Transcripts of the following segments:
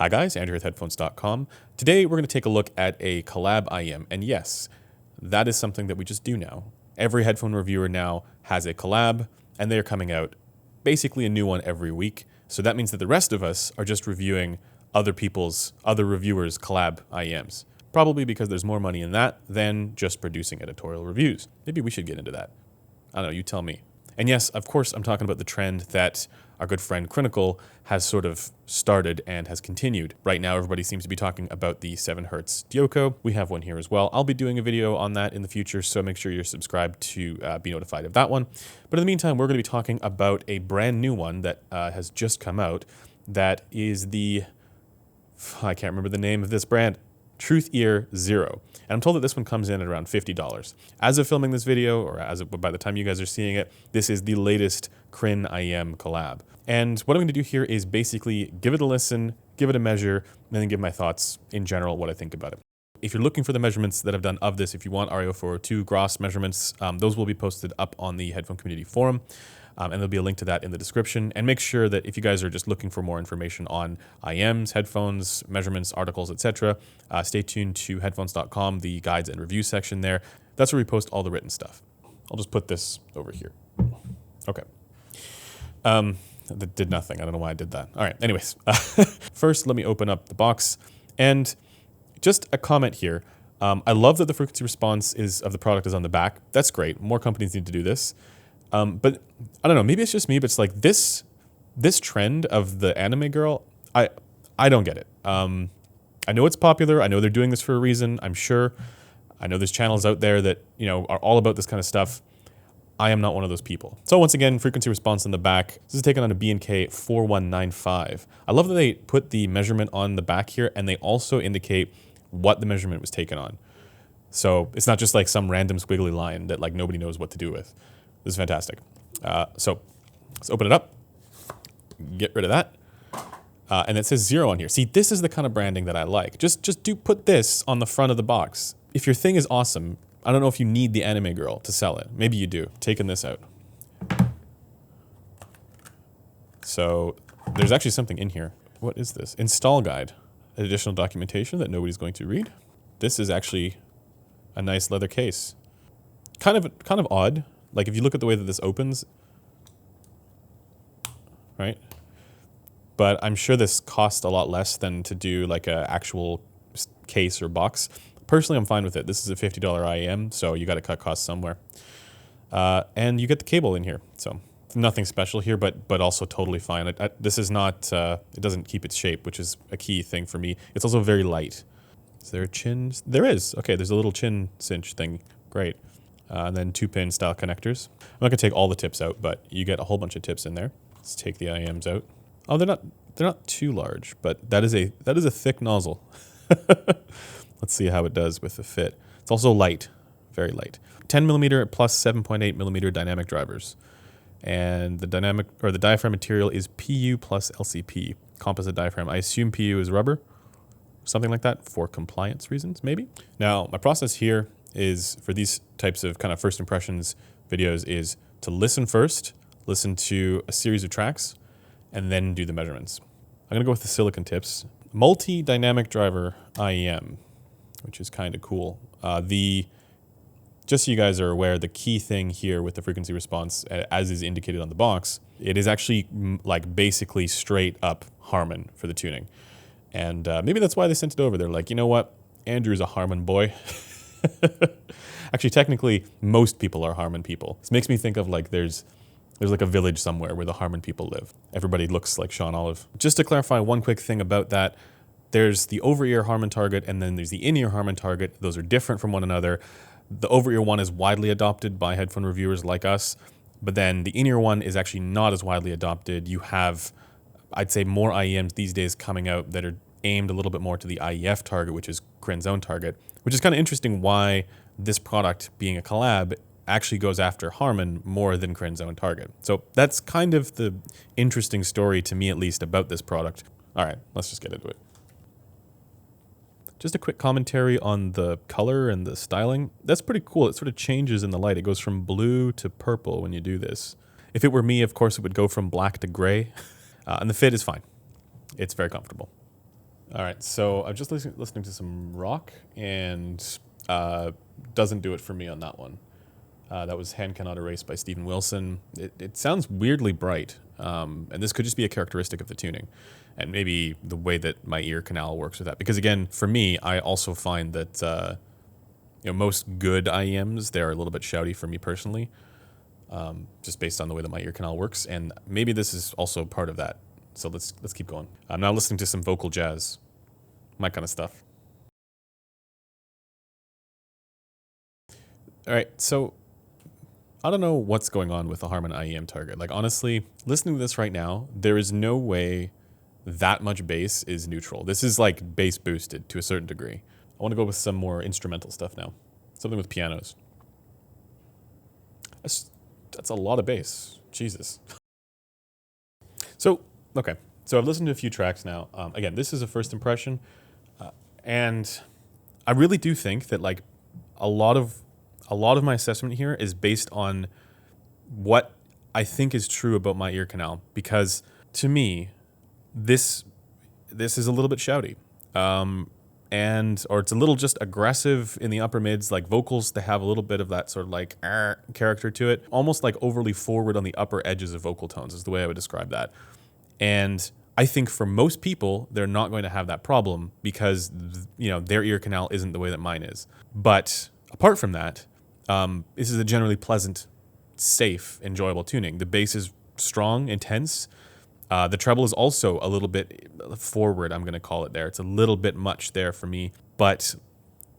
Hi guys, Andrew with Headphones.com. Today we're going to take a look at a collab IM, and yes, that is something that we just do now. Every headphone reviewer now has a collab, and they're coming out basically a new one every week. So that means that the rest of us are just reviewing other reviewers' collab IMs. Probably because there's more money in that than just producing editorial reviews. Maybe we should get into that. I don't know, you tell me. And yes, of course, I'm talking about the trend that our good friend Crinacle has sort of started and has continued. Right now, everybody seems to be talking about the 7Hz Dioko. We have one here as well. I'll be doing a video on that in the future, so make sure you're subscribed to be notified of that one. But in the meantime, we're going to be talking about a brand new one that has just come out. That is the, I can't remember the name of this brand, TruthEar Zero. And I'm told that this one comes in at around $50. As of filming this video, or by the time you guys are seeing it, this is the latest Crin IM collab. And what I'm going to do here is basically give it a listen, give it a measure, and then give my thoughts in general, what I think about it. If you're looking for the measurements that I've done of this, if you want RE0402 gross measurements, those will be posted up on the Headphone Community Forum. And there'll be a link to that in the description. And make sure that if you guys are just looking for more information on IMs, headphones, measurements, articles, etc., stay tuned to headphones.com, the guides and review section there. That's where we post all the written stuff. I'll just put this over here. Okay. That did nothing. I don't know why I did that. All right. Anyways, first, let me open up the box. And just a comment here. I love that the frequency response of the product is on the back. That's great. More companies need to do this. But I don't know, maybe it's just me, but it's like this trend of the anime girl, I don't get it. I know it's popular. I know they're doing this for a reason, I'm sure. I know there's channels out there that, you know, are all about this kind of stuff. I am not one of those people. So once again, frequency response in the back. This is taken on a B&K 4195. I love that they put the measurement on the back here, and they also indicate what the measurement was taken on. So it's not just like some random squiggly line that like nobody knows what to do with. This is fantastic. So let's open it up, get rid of that. And it says zero on here. See, this is the kind of branding that I like. Just put this on the front of the box. If your thing is awesome, I don't know if you need the anime girl to sell it. Maybe you do. Taking this out. So there's actually something in here. What is this? Install guide. Additional documentation that nobody's going to read. This is actually a nice leather case. Kind of odd. Like if you look at the way that this opens, right? But I'm sure this costs a lot less than to do like an actual case or box. Personally, I'm fine with it. This is a $50 IM, so you got to cut costs somewhere. And you get the cable in here, so nothing special here, but also totally fine. This is not, it doesn't keep its shape, which is a key thing for me. It's also very light. Is there a chin? There is. Okay, there's a little chin cinch thing. Great. And then 2-pin style connectors. I'm not gonna take all the tips out, but you get a whole bunch of tips in there. Let's take the IMs out. Oh, they're not too large, but that is a thick nozzle. Let's see how it does with the fit. It's also light, very light. 10mm plus 7.8mm dynamic drivers, and the diaphragm material is PU plus LCP composite diaphragm. I assume PU is rubber, something like that, for compliance reasons, maybe. Now, my process here is for these types of kind of first impressions videos is to listen first, listen to a series of tracks, and then do the measurements. I'm gonna go with the silicon tips. Multi-dynamic driver IEM, which is kind of cool. Just so you guys are aware, the key thing here with the frequency response, as is indicated on the box, it is actually like basically straight up Harmon for the tuning. And maybe that's why they sent it over. They're like, you know what? Andrew's a Harmon boy. Actually, technically, most people are Harmon people. This makes me think of like there's like a village somewhere where the Harmon people live. Everybody looks like Sean Olive. Just to clarify one quick thing about that, there's the over-ear Harmon Target and then there's the in-ear Harmon Target. Those are different from one another. The over-ear one is widely adopted by headphone reviewers like us, but then the in-ear one is actually not as widely adopted. You have, I'd say, more IEMs these days coming out that are aimed a little bit more to the IEF target, which is Crin's own target, which is kind of interesting why this product, being a collab, actually goes after Harmon more than Crin's own target. So that's kind of the interesting story, to me at least, about this product. All right, let's just get into it. Just a quick commentary on the color and the styling. That's pretty cool. It sort of changes in the light. It goes from blue to purple when you do this. If it were me, of course, it would go from black to gray. And the fit is fine. It's very comfortable. All right, so I'm just listening to some rock, and doesn't do it for me on that one. That was Hand Cannot Erase by Steven Wilson. It sounds weirdly bright, and this could just be a characteristic of the tuning, and maybe the way that my ear canal works with that. Because again, for me, I also find that most good IEMs, they're a little bit shouty for me personally, just based on the way that my ear canal works, and maybe this is also part of that. So let's keep going. I'm now listening to some vocal jazz, my kind of stuff. All right, so I don't know what's going on with the Harmon IEM Target. Like honestly, listening to this right now, there is no way that much bass is neutral. This is like bass boosted to a certain degree. I want to go with some more instrumental stuff now, something with pianos. That's a lot of bass. Jesus. So, okay. So I've listened to a few tracks now. Again, this is a first impression. And I really do think that like a lot of my assessment here is based on what I think is true about my ear canal, because to me, this is a little bit shouty. Or it's a little just aggressive in the upper mids, like vocals, they have a little bit of that sort of like character to it, almost like overly forward on the upper edges of vocal tones is the way I would describe that. And I think for most people, they're not going to have that problem because their ear canal isn't the way that mine is. But apart from that, this is a generally pleasant, safe, enjoyable tuning. The bass is strong, intense. The treble is also a little bit forward, I'm going to call it there. It's a little bit much there for me, but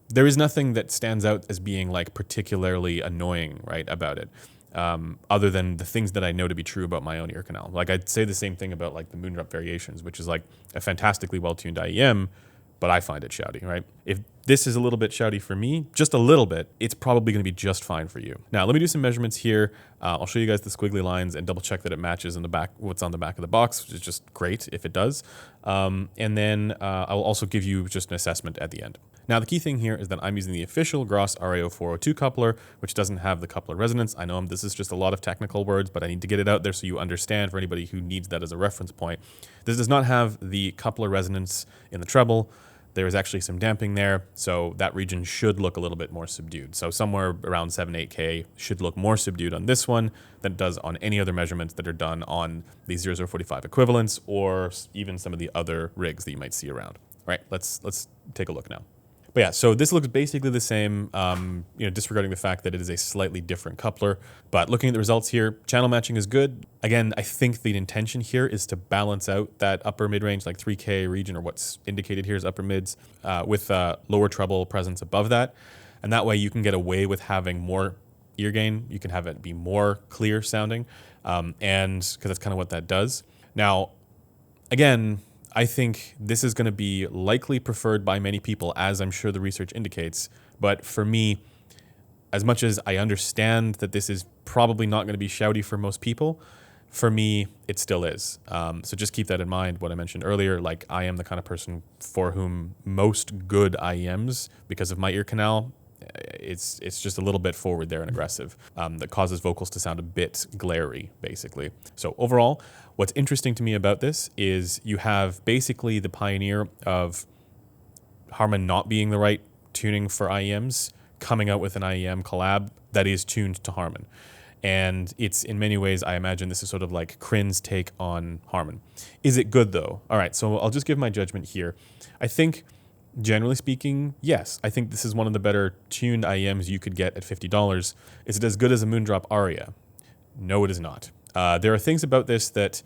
there is nothing that stands out as being like particularly annoying, right, about it, other than the things that I know to be true about my own ear canal. Like I'd say the same thing about like the Moondrop Variations, which is like a fantastically well-tuned IEM, but I find it shouty, right? If this is a little bit shouty for me, just a little bit, it's probably going to be just fine for you. Now, let me do some measurements here. I'll show you guys the squiggly lines and double check that it matches in the back, what's on the back of the box, which is just great if it does. And then I will also give you just an assessment at the end. Now, the key thing here is that I'm using the official Gross RAO 402 coupler, which doesn't have the coupler resonance. I know this is just a lot of technical words, but I need to get it out there so you understand for anybody who needs that as a reference point. This does not have the coupler resonance in the treble. There is actually some damping there, so that region should look a little bit more subdued. So somewhere around 7-8K should look more subdued on this one than it does on any other measurements that are done on the 0045 equivalents or even some of the other rigs that you might see around. All right, let's take a look now. But yeah, so this looks basically the same, disregarding the fact that it is a slightly different coupler. But looking at the results here, channel matching is good. Again, I think the intention here is to balance out that upper mid-range, like 3K region, or what's indicated here is upper mids, with lower treble presence above that. And that way you can get away with having more ear gain. You can have it be more clear sounding, and because that's kind of what that does. Now, again, I think this is going to be likely preferred by many people, as I'm sure the research indicates. But for me, as much as I understand that this is probably not going to be shouty for most people, for me, it still is. So just keep that in mind, what I mentioned earlier. Like, I am the kind of person for whom most good IEMs, because of my ear canal, it's just a little bit forward there and aggressive, that causes vocals to sound a bit glary, basically. So overall, what's interesting to me about this is you have basically the pioneer of Harmon not being the right tuning for IEMs coming out with an IEM collab that is tuned to Harmon. And it's in many ways, I imagine this is sort of like Crin's take on Harmon. Is it good though? All right, so I'll just give my judgment here. I think, generally speaking, yes. I think this is one of the better tuned IEMs you could get at $50. Is it as good as a Moondrop Aria? No, it is not. There are things about this that,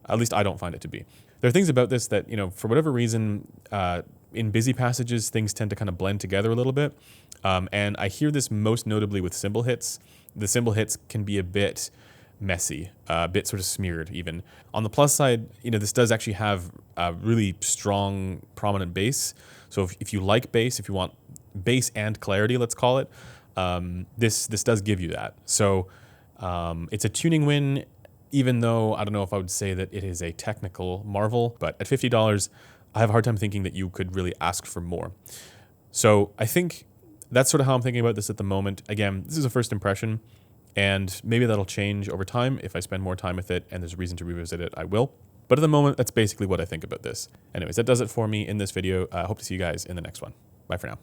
at least I don't find it to be. There are things about this that, for whatever reason, in busy passages, things tend to kind of blend together a little bit. And I hear this most notably with cymbal hits. The cymbal hits can be a bit messy, a bit sort of smeared even. On the plus side, this does actually have a really strong, prominent bass. So if you like bass, if you want bass and clarity, let's call it, this does give you that. So it's a tuning win, even though I don't know if I would say that it is a technical marvel, but at $50, I have a hard time thinking that you could really ask for more. So I think that's sort of how I'm thinking about this at the moment. Again, this is a first impression, and maybe that'll change over time. If I spend more time with it and there's a reason to revisit it, I will. But at the moment, that's basically what I think about this. Anyways, that does it for me in this video. I hope to see you guys in the next one. Bye for now.